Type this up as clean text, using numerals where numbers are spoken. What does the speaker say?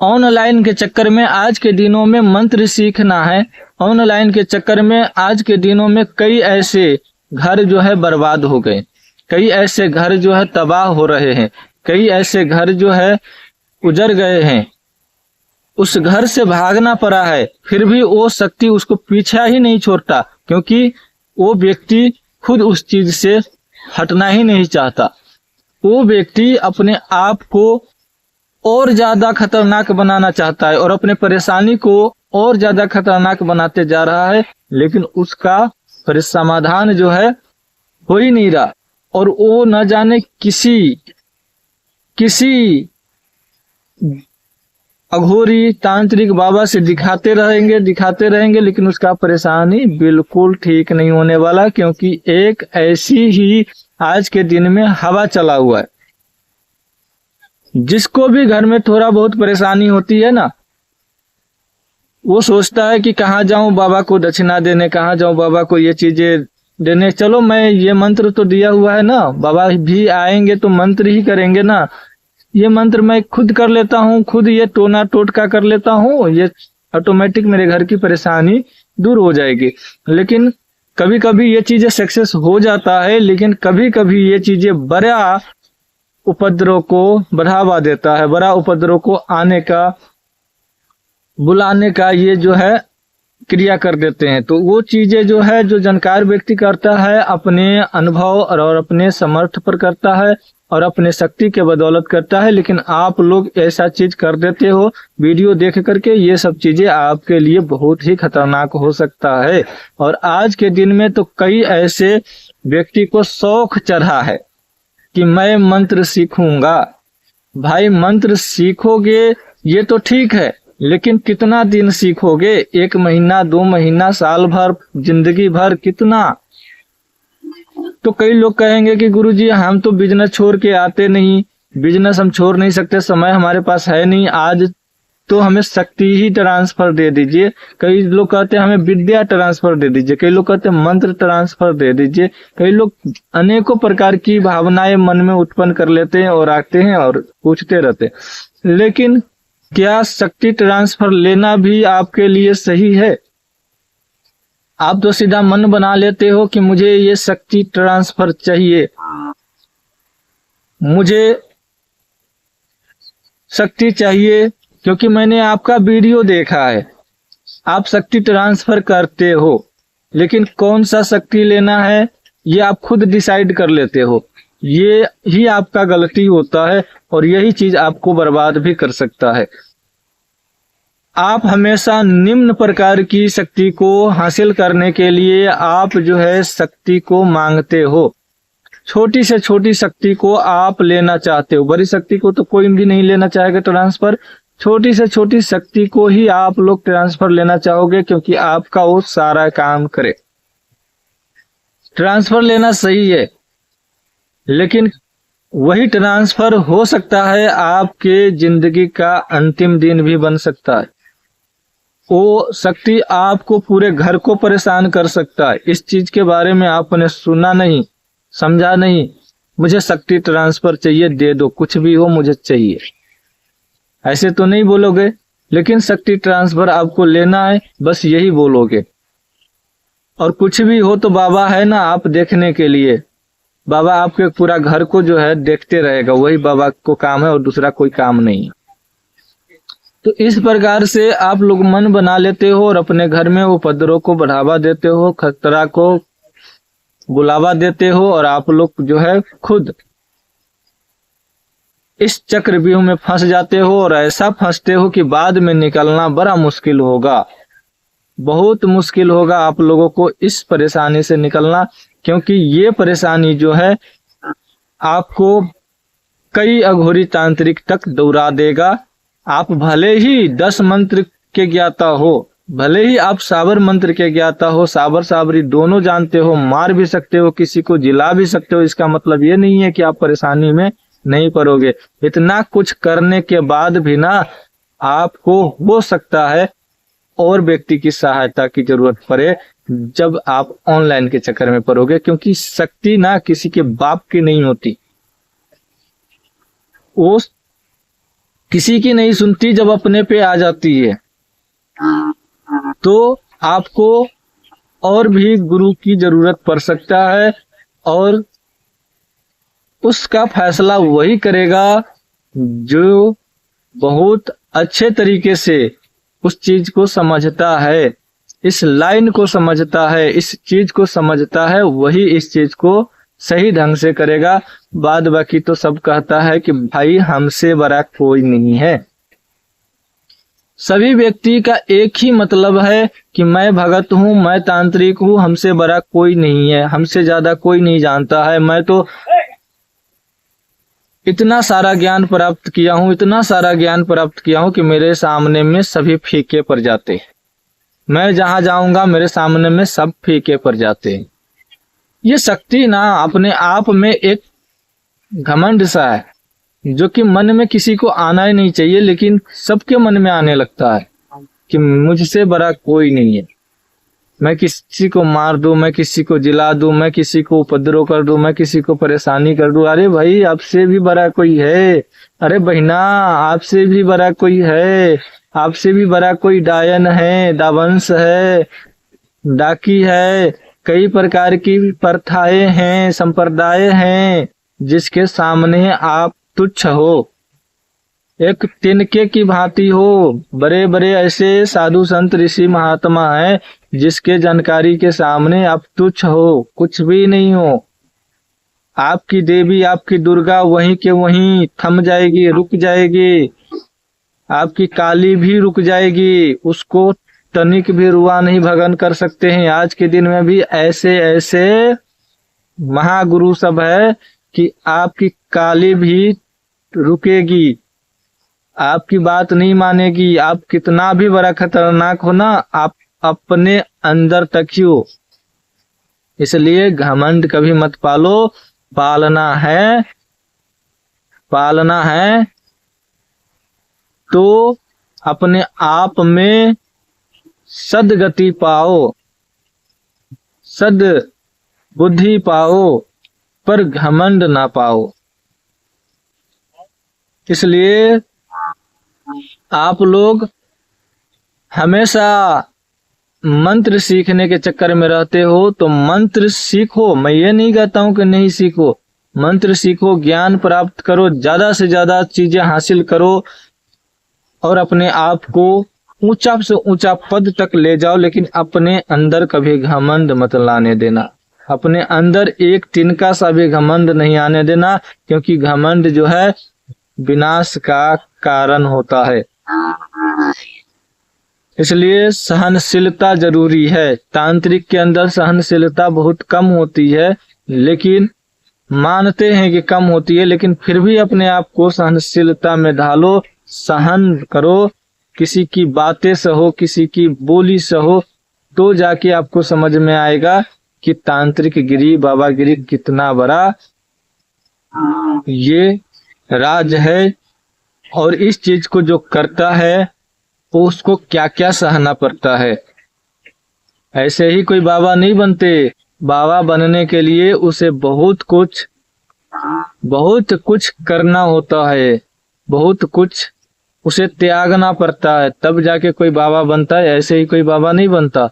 Online के चक्कर में आज के दिनों में मंत्र सीखना है, ऑनलाइन के चक्कर में आज के दिनों में कई ऐसे घर जो है बर्बाद हो गए, कई ऐसे घर जो है तबाह हो रहे हैं, कई ऐसे घर जो है उजड़ गए हैं। उस घर से भागना पड़ा है, फिर भी वो शक्ति उसको पीछा ही नहीं छोड़ता, क्योंकि वो व्यक्ति खुद उस चीज से हटना ही नहीं चाहता। वो व्यक्ति अपने आप को और ज्यादा खतरनाक बनाना चाहता है और अपने परेशानी को और ज्यादा खतरनाक बनाते जा रहा है, लेकिन उसका समाधान जो है हो ही नहीं रहा। और वो न जाने किसी अघोरी तांत्रिक बाबा से दिखाते रहेंगे, लेकिन उसका परेशानी बिल्कुल ठीक नहीं होने वाला, क्योंकि एक ऐसी ही आज के दिन में हवा चला हुआ है। जिसको भी घर में थोड़ा बहुत परेशानी होती है ना, वो सोचता है कि कहाँ जाऊं बाबा को दक्षिणा देने, कहाँ जाऊं बाबा को ये चीजें देने। चलो मैं ये मंत्र तो दिया हुआ है ना, बाबा भी आएंगे तो मंत्र ही करेंगे ना, ये मंत्र मैं खुद कर लेता हूँ, खुद ये टोना टोटका कर लेता हूँ, ये ऑटोमेटिक मेरे घर की परेशानी दूर हो जाएगी। लेकिन कभी कभी ये चीजें सक्सेस हो जाता है, लेकिन कभी कभी ये चीजें बड़ा उपद्रव को बढ़ावा देता है, बड़ा उपद्रव को आने का बुलाने का ये जो है क्रिया कर देते हैं। तो वो चीजें जो है जो जानकार व्यक्ति करता है अपने अनुभव और अपने समर्थ पर करता है और अपने शक्ति के बदौलत करता है। लेकिन आप लोग ऐसा चीज कर देते हो वीडियो देख करके, ये सब चीजें आपके लिए बहुत ही खतरनाक हो सकता है। और आज के दिन में तो कई ऐसे व्यक्ति को शौक चढ़ा है कि मैं मंत्र सीखूंगा। भाई मंत्र सीखोगे ये तो ठीक है, लेकिन कितना दिन सीखोगे? 1 महीना, 2 महीना, साल भर, जिंदगी भर, कितना? तो कई लोग कहेंगे कि गुरुजी हम तो बिजनेस छोड़ के आते नहीं, बिजनेस हम छोड़ नहीं सकते, समय हमारे पास है नहीं, आज तो हमें शक्ति ही ट्रांसफर दे दीजिए। कई लोग कहते हैं हमें विद्या ट्रांसफर दे दीजिए, कई लोग कहते हैं मंत्र ट्रांसफर दे दीजिए। कई लोग अनेकों प्रकार की भावनाएं मन में उत्पन्न कर लेते हैं और आते हैं और पूछते रहते हैं। लेकिन क्या शक्ति ट्रांसफर लेना भी आपके लिए सही है? आप तो सीधा मन बना लेते हो कि मुझे ये शक्ति ट्रांसफर चाहिए, मुझे शक्ति चाहिए, क्योंकि मैंने आपका वीडियो देखा है, आप शक्ति ट्रांसफर करते हो। लेकिन कौन सा शक्ति लेना है ये आप खुद डिसाइड कर लेते हो। ये ही आपका गलती होता है और यही चीज आपको बर्बाद भी कर सकता है। आप हमेशा निम्न प्रकार की शक्ति को हासिल करने के लिए आप जो है शक्ति को मांगते हो। छोटी से छोटी शक्ति को आप लेना चाहते हो, बड़ी शक्ति को तो कोई भी नहीं लेना चाहेगा ट्रांसफर। छोटी से छोटी शक्ति को ही आप लोग ट्रांसफर लेना चाहोगे, क्योंकि आपका वो सारा काम करे। ट्रांसफर लेना सही है, लेकिन वही ट्रांसफर हो सकता है आपके जिंदगी का अंतिम दिन भी बन सकता है। वो शक्ति आपको पूरे घर को परेशान कर सकता है। इस चीज के बारे में आपने सुना नहीं, समझा नहीं, मुझे शक्ति ट्रांसफर चाहिए, दे दो, कुछ भी हो मुझे चाहिए, ऐसे तो नहीं बोलोगे। लेकिन शक्ति ट्रांसफर आपको लेना है, बस यही बोलोगे। और कुछ भी हो तो बाबा है ना आप देखने के लिए, बाबा आपके पूरा घर को जो है देखते रहेगा, वही बाबा को काम है और दूसरा कोई काम नहीं। तो इस प्रकार से आप लोग मन बना लेते हो और अपने घर में उपद्रव को बढ़ावा देते हो, खतरा को बुलावा देते हो, और आप लोग जो है खुद इस चक्रव्यूह में फंस जाते हो। और ऐसा फंसते हो कि बाद में निकलना बड़ा मुश्किल होगा, बहुत मुश्किल होगा आप लोगों को इस परेशानी से निकलना, क्योंकि ये परेशानी जो है आपको कई अघोरी तांत्रिक तक दौड़ा देगा। आप भले ही 10 मंत्र के ज्ञाता हो, भले ही आप साबर मंत्र के ज्ञाता हो, साबर साबरी दोनों जानते हो, मार भी सकते हो, किसी को जिला भी सकते हो, इसका मतलब ये नहीं है कि आप परेशानी में नहीं पड़ोगे। इतना कुछ करने के बाद भी ना आपको हो सकता है और व्यक्ति की सहायता की जरूरत पड़े जब आप ऑनलाइन के चक्कर में पड़ोगे, क्योंकि शक्ति ना किसी के बाप की नहीं होती, वो किसी की नहीं सुनती, जब अपने पे आ जाती है तो आपको और भी गुरु की जरूरत पड़ सकता है, और उसका फैसला वही करेगा जो बहुत अच्छे तरीके से उस चीज को समझता है, इस लाइन को समझता है, इस चीज को समझता है, वही इस चीज को सही ढंग से करेगा। बाद बाकी तो सब कहता है कि भाई हमसे बड़ा कोई नहीं है। सभी व्यक्ति का एक ही मतलब है कि मैं भगत हूँ, मैं तांत्रिक हूँ, हमसे बड़ा कोई नहीं है, हमसे ज्यादा कोई नहीं जानता है, मैं तो इतना सारा ज्ञान प्राप्त किया हूँ, इतना सारा ज्ञान प्राप्त किया हूँ कि मेरे सामने में सभी फीके पड़ जाते हैं। मैं जहां जाऊंगा मेरे सामने में सब फीके पड़ जाते हैं। ये शक्ति ना अपने आप में एक घमंड सा है जो कि मन में किसी को आना ही नहीं चाहिए, लेकिन सबके मन में आने लगता है कि मुझसे बड़ा कोई नहीं है। मैं किसी को मार दूं, मैं किसी को जिला दूं, मैं किसी को उपद्रव कर दूं, मैं किसी को परेशानी कर दूं। अरे भाई आपसे भी बड़ा कोई है, अरे बहिना आपसे भी बड़ा कोई है, आपसे भी बड़ा कोई डायन है, दावंश है, डाकी है, कई प्रकार की प्रथाएं हैं, संप्रदाय हैं जिसके सामने आप तुच्छ हो, एक तिनके की भांति हो। बड़े बड़े ऐसे साधु संत ऋषि महात्मा हैं जिसके जानकारी के सामने आप तुच्छ हो, कुछ भी नहीं हो। आपकी देवी, आपकी दुर्गा वहीं के वहीं थम जाएगी, रुक जाएगी। आपकी काली भी रुक जाएगी, उसको तनिक भी रुआ नहीं भगन कर सकते हैं। आज के दिन में भी ऐसे ऐसे महागुरु सब है कि आपकी काली भी रुकेगी, आपकी बात नहीं मानेगी। आप कितना भी बड़ा खतरनाक हो ना, आप अपने अंदर तक ही हो। इसलिए घमंड कभी मत पालो। पालना है तो अपने आप में सदगति पाओ, सद बुद्धि पाओ, पर घमंड ना पाओ। इसलिए आप लोग हमेशा मंत्र सीखने के चक्कर में रहते हो तो मंत्र सीखो। मैं ये नहीं कहता हूं कि नहीं सीखो, मंत्र सीखो, ज्ञान प्राप्त करो, ज्यादा से ज्यादा चीजें हासिल करो और अपने आप को ऊंचा से ऊंचा पद तक ले जाओ। लेकिन अपने अंदर कभी घमंड मत लाने देना, अपने अंदर एक तिनका सा भी घमंड नहीं आने देना, क्योंकि घमंड जो है विनाश का कारण होता है। इसलिए सहनशीलता जरूरी है। तांत्रिक के अंदर सहनशीलता बहुत कम होती है, लेकिन मानते हैं कि कम होती है, लेकिन फिर भी अपने आप को सहनशीलता में ढालो, सहन करो। किसी की बातें सहो, किसी की बोली सहो, तो जाके आपको समझ में आएगा कि तांत्रिक गिरी, बाबा गिरी कितना बड़ा ये राज है, और इस चीज को जो करता है तो उसको क्या क्या सहना पड़ता है। ऐसे ही कोई बाबा नहीं बनते। बाबा बनने के लिए उसे बहुत कुछ करना होता है, बहुत कुछ उसे त्यागना पड़ता है, तब जाके कोई बाबा बनता है। ऐसे ही कोई बाबा नहीं बनता।